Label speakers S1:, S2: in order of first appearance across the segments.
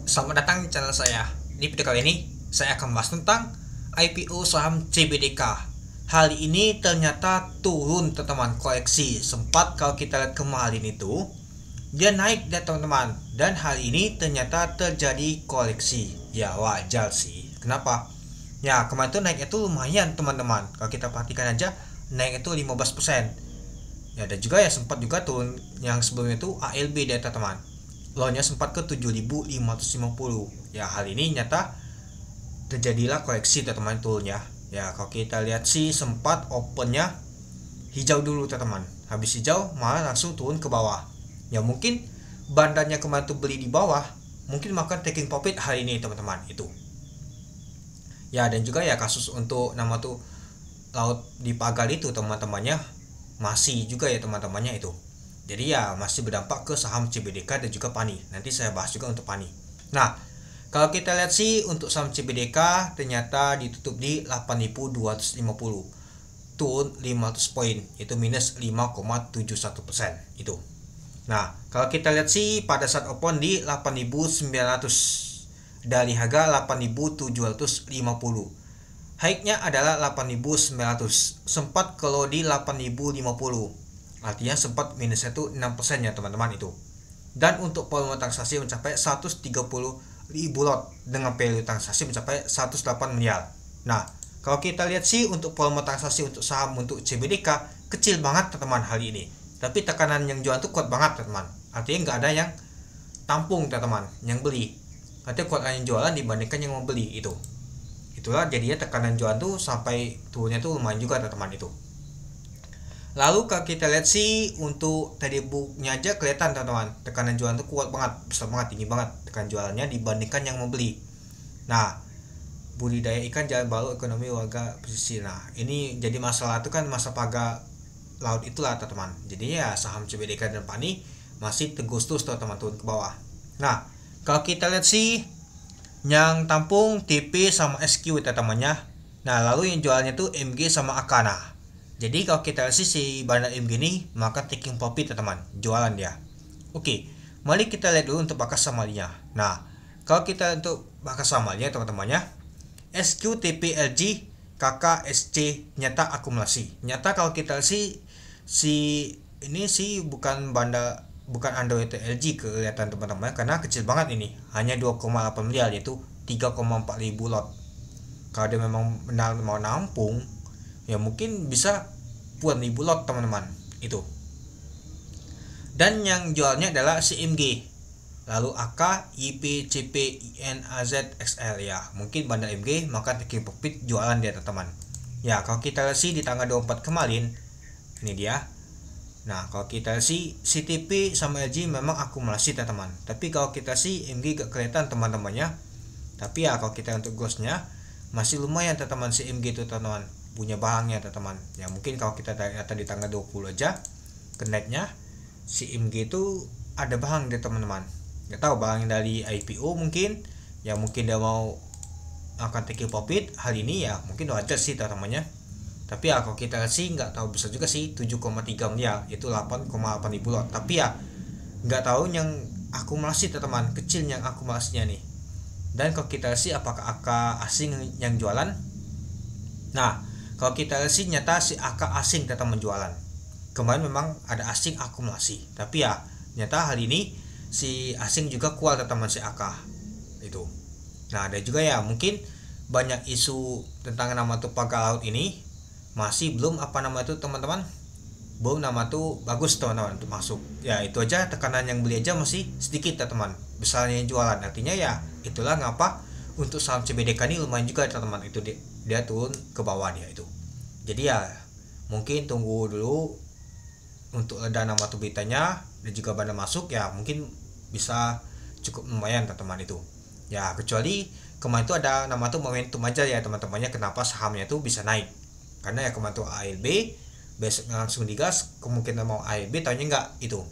S1: Selamat datang di channel saya. Di video kali ini, saya akan membahas tentang IPO saham CBDK. Hal ini ternyata turun teman-teman, koleksi. Sempat kalau kita lihat kemarin itu, dia naik ya teman-teman. Dan hal ini ternyata terjadi koleksi. Ya wajar sih. Kenapa? Ya kemarin itu naik itu lumayan teman-teman. Kalau kita perhatikan aja, naik itu 15%. Ya dan juga ya sempat juga turun yang sebelumnya itu ALB data teman. Low-nya sempat ke 7.550. Ya hal ini nyata terjadilah koleksi teman-teman turunnya. Ya kalau kita lihat sih sempat opennya hijau dulu teman-teman. Habis hijau malah langsung turun ke bawah. Ya mungkin bandarnya kemarin tuh beli di bawah, mungkin makan taking profit hari ini teman-teman itu. Ya dan juga ya kasus untuk nama tuh laut di pagar itu teman-temannya masih juga ya teman-temannya itu. Jadi ya masih berdampak ke saham CBDK dan juga PANI. Nanti saya bahas juga untuk PANI. Nah, kalau kita lihat sih untuk saham CBDK ternyata ditutup di 8.250. Turun 500 poin, itu minus 5,71% itu. Nah, kalau kita lihat sih pada saat open di 8.900 dari harga 8.750. High-nya adalah 8.900. Sempat kalau di 8.050. Artinya sempat minusnya itu 6% ya teman-teman itu. Dan untuk volume transaksi mencapai 130.000 lot dengan value transaksi mencapai 108 miliar. Nah, kalau kita lihat sih untuk volume transaksi untuk saham untuk CBDK kecil banget teman-teman hari ini. Tapi tekanan yang jual itu kuat banget teman-teman. Artinya nggak ada yang tampung teman-teman, yang beli. Artinya kuat yang jualan dibandingkan yang membeli itu. Itulah jadinya tekanan jualan tuh sampai turunnya tuh lumayan juga teman-teman itu. Lalu kalau kita lihat sih untuk tadi booknya aja kelihatan teman-teman, tekanan jualan tuh kuat banget, besar banget, tinggi banget tekanan jualannya dibandingkan yang membeli. Nah, budidaya ikan jalan baru ekonomi warga pesisir. Nah, ini jadi masalah itu kan masa paga laut itulah teman-teman. Jadi ya saham CBDK dan PANI masih tegus terus teman-teman turun ke bawah. Nah, kalau kita lihat sih yang tampung TP sama SQ teman-temannya. Nah, lalu yang jualnya tuh MG sama Akana. Jadi kalau kita lihat si bandar MG ini maka taking profit teman-teman, jualan dia. Oke, mari kita lihat dulu untuk bakas samalinya. Nah, kalau kita untuk bakas samalnya teman-temannya, SQTPLG KKSC nyata akumulasi. Nyata kalau kita si ini sih bukan Android LG kelihatan teman-teman karena kecil banget ini, hanya 2,8 miliar yaitu 3,4 ribu lot. Kalau dia memang benar mau nampung ya mungkin bisa puluhan ribu lot teman-teman itu. Dan yang jualnya adalah CMG, lalu AK, IP, CP, IN, AZ, XL ya. Mungkin bandar MG maka taking profit jualan dia teman-teman. Ya kalau kita lihat sih di tanggal 24 kemarin ini dia. Nah kalau kita sih CTP sama LG memang akumulasi teman-teman. Tapi kalau kita sih MG gak kelihatan teman-temannya. Tapi ya kalau kita untuk growth-nya masih lumayan teman-teman si MG itu teman-teman, punya barangnya teman-teman. Ya mungkin kalau kita lihat di tanggal 20 aja kenaikannya si MG itu ada barang dia teman-teman. Gak tahu barang dari IPO mungkin. Ya mungkin dia mau akan take profit hari ini ya mungkin wajar sih teman-temannya. Tapi ya kalau kita sih nggak tahu, bisa juga sih 7,3 miliar itu 8,8 ribu lot. Tapi ya nggak tahu yang akumulasi teman-teman, kecil yang akumulasinya nih. Dan kalau kita sih apakah AK asing yang jualan? Nah kalau kita sih nyata si AK asing tetap menjualan. Kemarin memang ada asing akumulasi, tapi ya nyata hari ini si asing juga kuat teman-teman si AK itu. Nah ada juga ya mungkin banyak isu tentang nama tuh pagar laut ini masih belum teman-teman, belum nama tuh bagus teman-teman untuk masuk. Ya itu aja tekanan yang beli aja masih sedikit teman-teman, besarnya yang jualan. Artinya ya itulah ngapa untuk saham CBDK ini lumayan juga teman-teman, itu dia turun ke bawah dia itu. Jadi ya mungkin tunggu dulu untuk ada nama tuh beritanya dan juga bandar masuk ya mungkin bisa cukup lumayan teman-teman itu. Ya kecuali kemarin itu ada nama tuh momentum aja ya teman-temannya, kenapa sahamnya tuh bisa naik. Karena ya kemarin tuh ALB besok langsung digas, kemungkinan mau ALB tahunya enggak itu.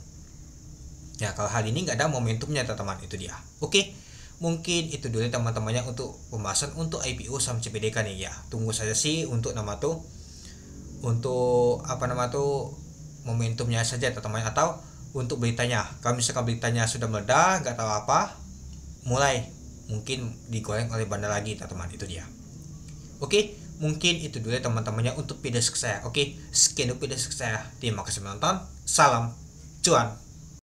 S1: Ya kalau hari ini nggak ada momentumnya teman-teman, itu dia. Oke, mungkin itu dulu teman-temannya untuk pembahasan untuk IPO saham CBDK nih ya. Tunggu saja sih untuk momentumnya saja teman-teman, atau untuk beritanya. Kalau misalkan beritanya sudah meledak nggak tahu apa, mulai mungkin digoreng oleh bandar lagi teman-teman, itu dia. Oke, mungkin itu dulu ya teman-temannya untuk video saya. Oke, sekian dulu video saya. Terima kasih menonton. Salam cuan.